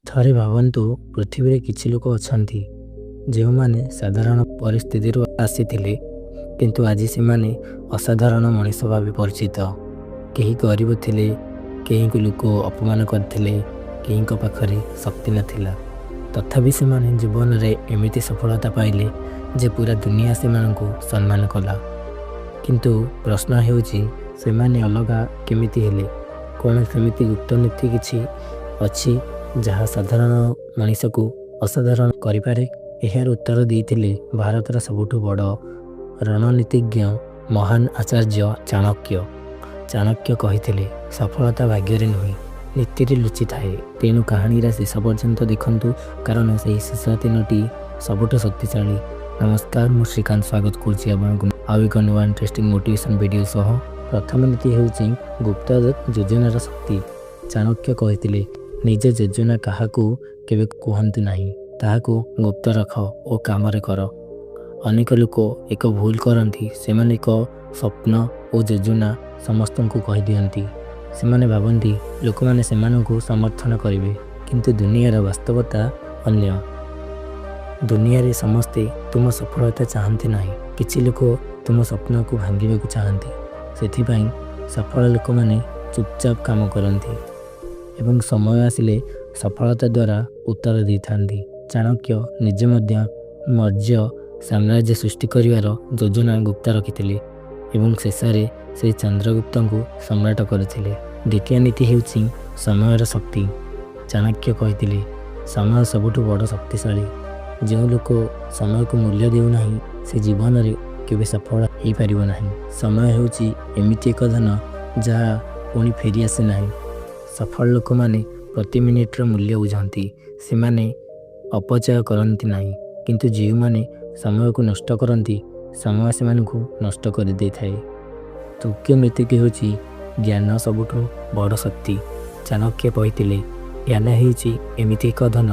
ଥରେ ଭାବନ୍ତୁ, ପୃଥିବୀରେ କିଛି ଲୋକ ଅଛନ୍ତି ଯେଉଁମାନେ ସାଧାରଣ ପରିସ୍ଥିତିରୁ ଆସିଥିଲେ, କିନ୍ତୁ ଆଜି ସେମାନେ ଅସାଧାରଣ ମଣିଷ ଭାବେ ପରିଚିତ। କେହି ଗରିବ ଥିଲେ, କେହିଙ୍କୁ ଲୋକ ଅପମାନ କରିଥିଲେ, କେହିଙ୍କ ପାଖରେ ଶକ୍ତି ନଥିଲା, ତଥାପି ସେମାନେ ଜୀବନରେ ଏମିତି ସଫଳତା ପାଇଲେ ଯେ ପୁରା ଦୁନିଆ ସେମାନଙ୍କୁ ସମ୍ମାନ କଲା। କିନ୍ତୁ ପ୍ରଶ୍ନ ହେଉଛି, ସେମାନେ ଅଲଗା କେମିତି ହେଲେ? କ'ଣ ସେମିତି ଗୁପ୍ତ ନୀତି କିଛି ଅଛି ଯାହା ସାଧାରଣ ମଣିଷକୁ ଅସାଧାରଣ କରିପାରେ? ଏହାର ଉତ୍ତର ଦେଇଥିଲେ ଭାରତର ସବୁଠୁ ବଡ଼ ରଣନୀତିଜ୍ଞ, ମହାନ ଆଚାର୍ଯ୍ୟ ଚାଣକ୍ୟ। ଚାଣକ୍ୟ କହିଥିଲେ, ସଫଳତା ଭାଗ୍ୟରେ ନୁହେଁ, ନୀତିରେ ଲୁଚିଥାଏ। ତେଣୁ କାହାଣୀର ଶେଷ ପର୍ଯ୍ୟନ୍ତ ଦେଖନ୍ତୁ, କାରଣ ସେହି ଶେଷ ଦିନଟି ସବୁଠୁ ଶକ୍ତିଶାଳୀ। ନମସ୍କାର, ମୁଁ ଶ୍ରୀକାନ୍ତ ସ୍ୱାଗତ କରୁଛି ଆପଣଙ୍କୁ ଆଉ ଏକ ନୂଆ ଇଣ୍ଟରେଷ୍ଟିଂ ମୋଟିଭେସନ୍ ଭିଡ଼ିଓ ସହ। ପ୍ରଥମ ନୀତି ହେଉଛି ଗୁପ୍ତ ଯୋଜନାର ଶକ୍ତି। ଚାଣକ୍ୟ କହିଥିଲେ, ନିଜ ଯୋଜନା କାହାକୁ କେବେ କୁହନ୍ତୁ ନାହିଁ, ତାହାକୁ ଗୁପ୍ତ ରଖ ଓ କାମରେ କର। ଅନେକ ଲୋକ ଏକ ଭୁଲ କରନ୍ତି, ସେମାନେ ଏକ ସ୍ୱପ୍ନ ଓ ଯୋଜନା ସମସ୍ତଙ୍କୁ କହିଦିଅନ୍ତି। ସେମାନେ ଭାବନ୍ତି ଲୋକମାନେ ସେମାନଙ୍କୁ ସମର୍ଥନ କରିବେ, କିନ୍ତୁ ଦୁନିଆର ବାସ୍ତବତା ଅନ୍ୟ। ଦୁନିଆରେ ସମସ୍ତେ ତୁମ ସଫଳତା ଚାହାନ୍ତି ନାହିଁ, କିଛି ଲୋକ ତୁମ ସ୍ୱପ୍ନକୁ ଭାଙ୍ଗିବାକୁ ଚାହାନ୍ତି। ସେଥିପାଇଁ ସଫଳ ଲୋକମାନେ ଚୁପଚାପ କାମ କରନ୍ତି ଏବଂ ସମୟ ଆସିଲେ ସଫଳତା ଦ୍ୱାରା ଉତ୍ତର ଦେଇଥାନ୍ତି। ଚାଣକ୍ୟ ନିଜେ ମଧ୍ୟ ମୌର୍ଯ୍ୟ ସାମ୍ରାଜ୍ୟ ସୃଷ୍ଟି କରିବାର ଯୋଜନା ଗୁପ୍ତ ରଖିଥିଲେ ଏବଂ ଶେଷରେ ସେ ଚନ୍ଦ୍ରଗୁପ୍ତଙ୍କୁ ସମ୍ରାଟ କରିଥିଲେ। ଦ୍ୱିତୀୟ ନୀତି ହେଉଛି ସମୟର ଶକ୍ତି। ଚାଣକ୍ୟ କହିଥିଲେ, ସମୟ ସବୁଠୁ ବଡ଼ ଶକ୍ତିଶାଳୀ। ଯେଉଁ ଲୋକ ସମୟକୁ ମୂଲ୍ୟ ଦେଉନାହିଁ, ସେ ଜୀବନରେ କେବେ ସଫଳ ହୋଇପାରିବ ନାହିଁ। ସମୟ ହେଉଛି ଏମିତି ଏକ ଧନ ଯାହା ପୁଣି ଫେରିଆସେ ନାହିଁ। ସଫଳ ଲୋକମାନେ ପ୍ରତି ମିନିଟର ମୂଲ୍ୟ ବୁଝନ୍ତି, ସେମାନେ ଅପଚୟ କରନ୍ତି ନାହିଁ। କିନ୍ତୁ ଯେଉଁମାନେ ସମୟକୁ ନଷ୍ଟ କରନ୍ତି, ସମୟ ସେମାନଙ୍କୁ ନଷ୍ଟ କରିଦେଇଥାଏ। ତୃତୀୟ ନୀତିଟି ହେଉଛି ଜ୍ଞାନ ସବୁଠୁ ବଡ଼ ଶକ୍ତି। ଚାଣକ୍ୟ କହିଥିଲେ, ଜ୍ଞାନ ହେଉଛି ଏମିତି ଏକ ଧନ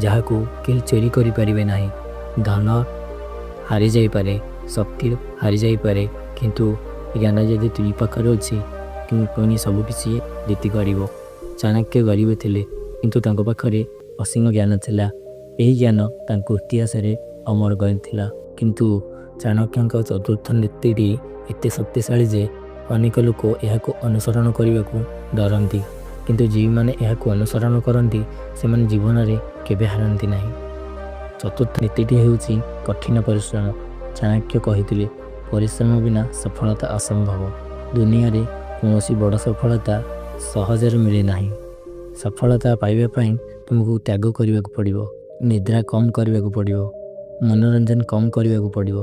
ଯାହାକୁ କେହି ଚୋରି କରିପାରିବେ ନାହିଁ। ଧନ ହାରିଯାଇପାରେ, ଶକ୍ତି ହାରିଯାଇପାରେ, କିନ୍ତୁ ଜ୍ଞାନ ଯଦି ତୁମ ପାଖରେ ଅଛି, ପୁଣି ସବୁକିଛି ଜିତି ପାରିବ। ଚାଣକ୍ୟ ଗରିବ ଥିଲେ, କିନ୍ତୁ ତାଙ୍କ ପାଖରେ ଅସୀମ ଜ୍ଞାନ ଥିଲା। ଏହି ଜ୍ଞାନ ତାଙ୍କୁ ଇତିହାସରେ ଅମର କରିଥିଲା। କିନ୍ତୁ ଚାଣକ୍ୟଙ୍କ ଚତୁର୍ଥ ନୀତିଟି ଏତେ ଶକ୍ତିଶାଳୀ ଯେ ଅନେକ ଲୋକ ଏହାକୁ ଅନୁସରଣ କରିବାକୁ ଡରନ୍ତି, କିନ୍ତୁ ଯେଉଁମାନେ ଏହାକୁ ଅନୁସରଣ କରନ୍ତି ସେମାନେ ଜୀବନରେ କେବେ ହାରନ୍ତି ନାହିଁ। ଚତୁର୍ଥ ନୀତିଟି ହେଉଛି କଠିନ ପରିଶ୍ରମ। ଚାଣକ୍ୟ କହିଥିଲେ, ପରିଶ୍ରମ ବିନା ସଫଳତା ଅସମ୍ଭବ। ଦୁନିଆରେ କୌଣସି ବଡ଼ ସଫଳତା ସହଜରେ ମିଳେ ନାହିଁ। ସଫଳତା ପାଇବା ପାଇଁ ତୁମକୁ ତ୍ୟାଗ କରିବାକୁ ପଡ଼ିବ, ନିଦ୍ରା କମ୍ କରିବାକୁ ପଡ଼ିବ, ମନୋରଞ୍ଜନ କମ୍ କରିବାକୁ ପଡ଼ିବ।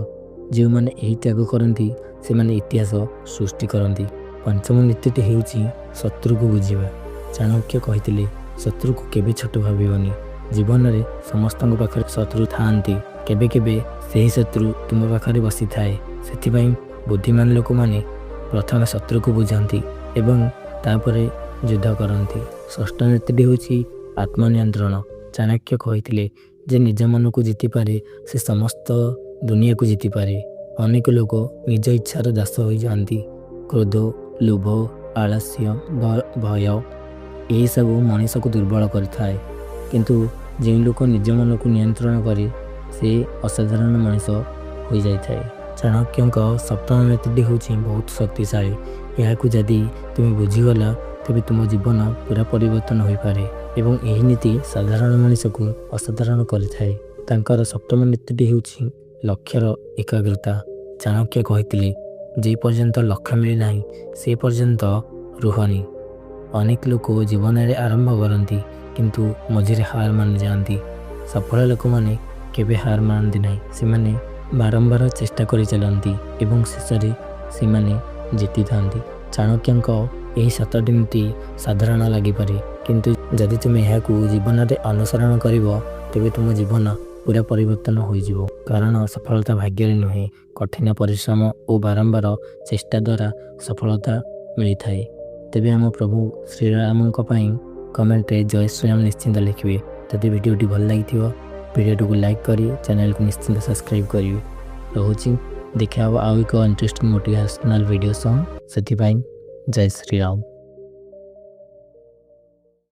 ଯେଉଁମାନେ ଏହି ତ୍ୟାଗ କରନ୍ତି ସେମାନେ ଇତିହାସ ସୃଷ୍ଟି କରନ୍ତି। ପଞ୍ଚମ ନୀତିଟି ହେଉଛି ଶତ୍ରୁକୁ ବୁଝିବା। ଚାଣକ୍ୟ କହିଥିଲେ, ଶତ୍ରୁକୁ କେବେ ଛୋଟ ଭାବିବନି। ଜୀବନରେ ସମସ୍ତଙ୍କ ପାଖରେ ଶତ୍ରୁ ଥାଆନ୍ତି, କେବେ କେବେ ସେହି ଶତ୍ରୁ ତୁମ ପାଖରେ ବସିଥାଏ। ସେଥିପାଇଁ ବୁଦ୍ଧିମାନ ଲୋକମାନେ ପ୍ରଥମେ ଶତ୍ରୁକୁ ବୁଝନ୍ତି ଏବଂ ତାପରେ ଯୁଦ୍ଧ କରନ୍ତି। ଷଷ୍ଠ ନୀତିଟି ହେଉଛି ଆତ୍ମନିୟନ୍ତ୍ରଣ। ଚାଣକ୍ୟ କହିଥିଲେ, ଯେ ନିଜ ମନକୁ ଜିତିପାରେ ସେ ସମସ୍ତ ଦୁନିଆକୁ ଜିତିପାରେ। ଅନେକ ଲୋକ ନିଜ ଇଚ୍ଛାର ଦାସ ହୋଇଯାଆନ୍ତି। କ୍ରୋଧ, ଲୋଭ, ଆଳସ୍ୟ, ଭୟ ଏହିସବୁ ମଣିଷକୁ ଦୁର୍ବଳ କରିଥାଏ। କିନ୍ତୁ ଯେଉଁ ଲୋକ ନିଜ ମନକୁ ନିୟନ୍ତ୍ରଣ କରେ ସେ ଅସାଧାରଣ ମଣିଷ ହୋଇଯାଇଥାଏ। ଚାଣକ୍ୟଙ୍କ ସପ୍ତମ ନୀତିଟି ହେଉଛି ବହୁତ ଶକ୍ତିଶାଳୀ। ଏହାକୁ ଯଦି ତୁମେ ବୁଝିଗଲ, ତେବେ ତୁମ ଜୀବନ ପୁରା ପରିବର୍ତ୍ତନ ହୋଇପାରେ ଏବଂ ଏହି ନୀତି ସାଧାରଣ ମଣିଷକୁ ଅସାଧାରଣ କରିଥାଏ। ତାଙ୍କର ସପ୍ତମ ନୀତିଟି ହେଉଛି ଲକ୍ଷ୍ୟର ଏକାଗ୍ରତା। ଚାଣକ୍ୟ କହିଥିଲେ, ଯେ ପର୍ଯ୍ୟନ୍ତ ଲକ୍ଷ୍ୟ ମିଳିନାହିଁ ସେ ପର୍ଯ୍ୟନ୍ତ ରୁହନି। ଅନେକ ଲୋକ ଜୀବନରେ ଆରମ୍ଭ କରନ୍ତି କିନ୍ତୁ ମଝିରେ ହାର ମାନିଯାଆନ୍ତି। ସଫଳ ଲୋକମାନେ କେବେ ହାର ମାନନ୍ତି ନାହିଁ, ସେମାନେ ବାରମ୍ବାର ଚେଷ୍ଟା କରିଚାଲନ୍ତି ଏବଂ ଶେଷରେ ସେମାନେ ଜିତିଥାନ୍ତି। ଚାଣକ୍ୟଙ୍କ ଏହି 7ଟି ନୀତି ସାଧାରଣ ଲାଗିପାରେ, କିନ୍ତୁ ଯଦି ତୁମେ ଏହାକୁ ଜୀବନରେ ଅନୁସରଣ କରିବ, ତେବେ ତୁମ ଜୀବନ ପୁରା ପରିବର୍ତ୍ତନ ହୋଇଯିବ। କାରଣ ସଫଳତା ଭାଗ୍ୟରେ ନୁହେଁ, କଠିନ ପରିଶ୍ରମ ଓ ବାରମ୍ବାର ଚେଷ୍ଟା ଦ୍ୱାରା ସଫଳତା ମିଳିଥାଏ। ତେବେ ଆମ ପ୍ରଭୁ ଶ୍ରୀରାମଙ୍କ ପାଇଁ କମେଣ୍ଟରେ ଜୟ ଶ୍ରୀରାମ ନିଶ୍ଚିନ୍ତ ଲେଖିବେ। ଯଦି ଭିଡ଼ିଓଟି ଭଲ ଲାଗିଥିବ, ଭିଡ଼ିଓଟିକୁ ଲାଇକ୍ କରି ଚ୍ୟାନେଲକୁ ନିଶ୍ଚିନ୍ତ ସବସ୍କ୍ରାଇବ୍ କରିବେ। ରହୁଛି, ଦେଖା ହେବ ଆଉ ଏକ ଇଣ୍ଟରେଷ୍ଟିଂ ମୋଟିଭେସନାଲ୍ ଭିଡ଼ିଓ ସହ। ସେଥିପାଇଁ ଜୟ ଶ୍ରୀରାମ।